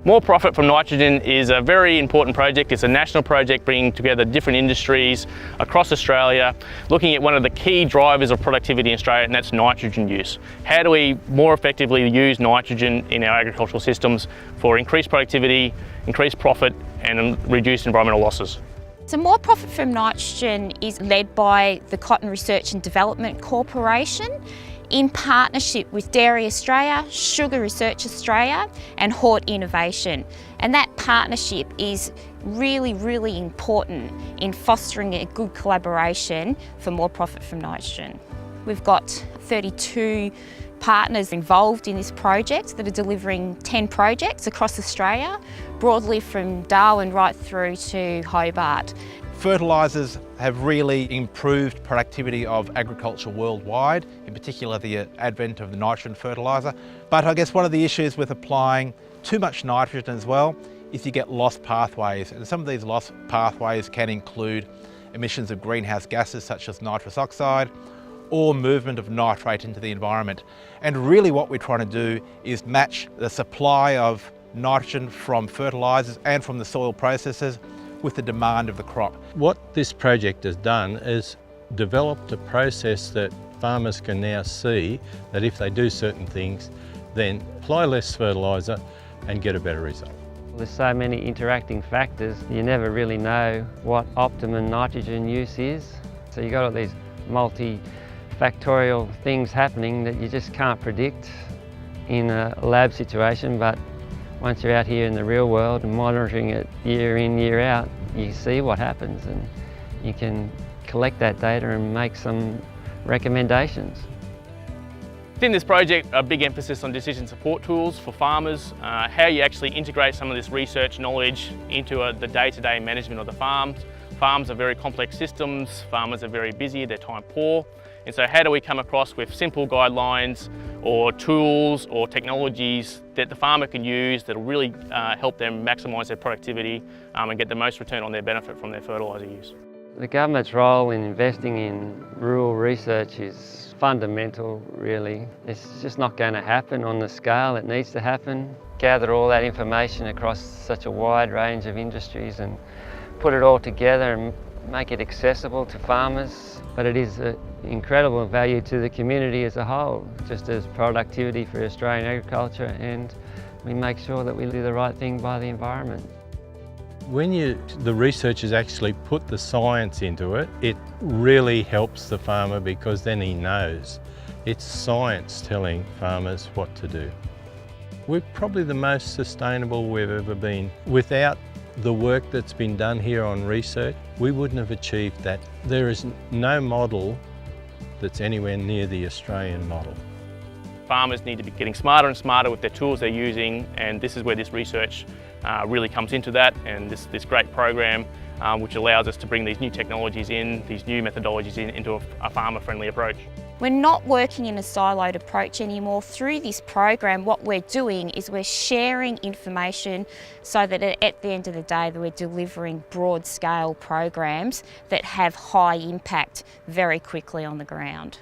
More Profit from Nitrogen is a very important project. It's a national project bringing together different industries across Australia, looking at one of the key drivers of productivity in Australia, and that's nitrogen use. How do we more effectively use nitrogen in our agricultural systems for increased productivity, increased profit and reduced environmental losses? So More Profit from Nitrogen is led by the Cotton Research and Development Corporation in partnership with Dairy Australia, Sugar Research Australia and Hort Innovation. And that partnership is really important in fostering a good collaboration for More Profit from Nitrogen. We've got 32 partners involved in this project that are delivering 10 projects across Australia, broadly from Darwin right through to Hobart. Fertilisers have really improved productivity of agriculture worldwide, in particular the advent of the nitrogen fertiliser. But I guess one of the issues with applying too much nitrogen as well is you get lost pathways, and some of these lost pathways can include emissions of greenhouse gases such as nitrous oxide or movement of nitrate into the environment. And really what we're trying to do is match the supply of nitrogen from fertilisers and from the soil processes with the demand of the crop. What this project has done is developed a process that farmers can now see that if they do certain things, then apply less fertiliser and get a better result. There's so many interacting factors, you never really know what optimum nitrogen use is. So you've got all these multi-factorial things happening that you just can't predict in a lab situation, but once you're out here in the real world and monitoring it year in, year out, you see what happens and you can collect that data and make some recommendations. Within this project, a big emphasis on decision support tools for farmers, how you actually integrate some of this research knowledge into the day-to-day management of the farms. Farms are very complex systems, farmers are very busy, they're time poor. And so how do we come across with simple guidelines or tools or technologies that the farmer can use that will really help them maximise their productivity and get the most return on their benefit from their fertiliser use? The government's role in investing in rural research is fundamental, really. It's just not going to happen on the scale it needs to happen. Gather all that information across such a wide range of industries and put it all together and make it accessible to farmers. But it is an incredible value to the community as a whole, just as productivity for Australian agriculture, and we make sure that we do the right thing by the environment. When the researchers actually put the science into it, it really helps the farmer because then he knows. It's science telling farmers what to do. We're probably the most sustainable we've ever been. Without the work that's been done here on research, we wouldn't have achieved that. There is no model that's anywhere near the Australian model. Farmers need to be getting smarter and smarter with their tools they're using, and this is where this research really comes into that, and this great program which allows us to bring these new technologies in, these new methodologies into a farmer-friendly approach. We're not working in a siloed approach anymore. Through this program, what we're doing is we're sharing information so that at the end of the day that we're delivering broad-scale programs that have high impact very quickly on the ground.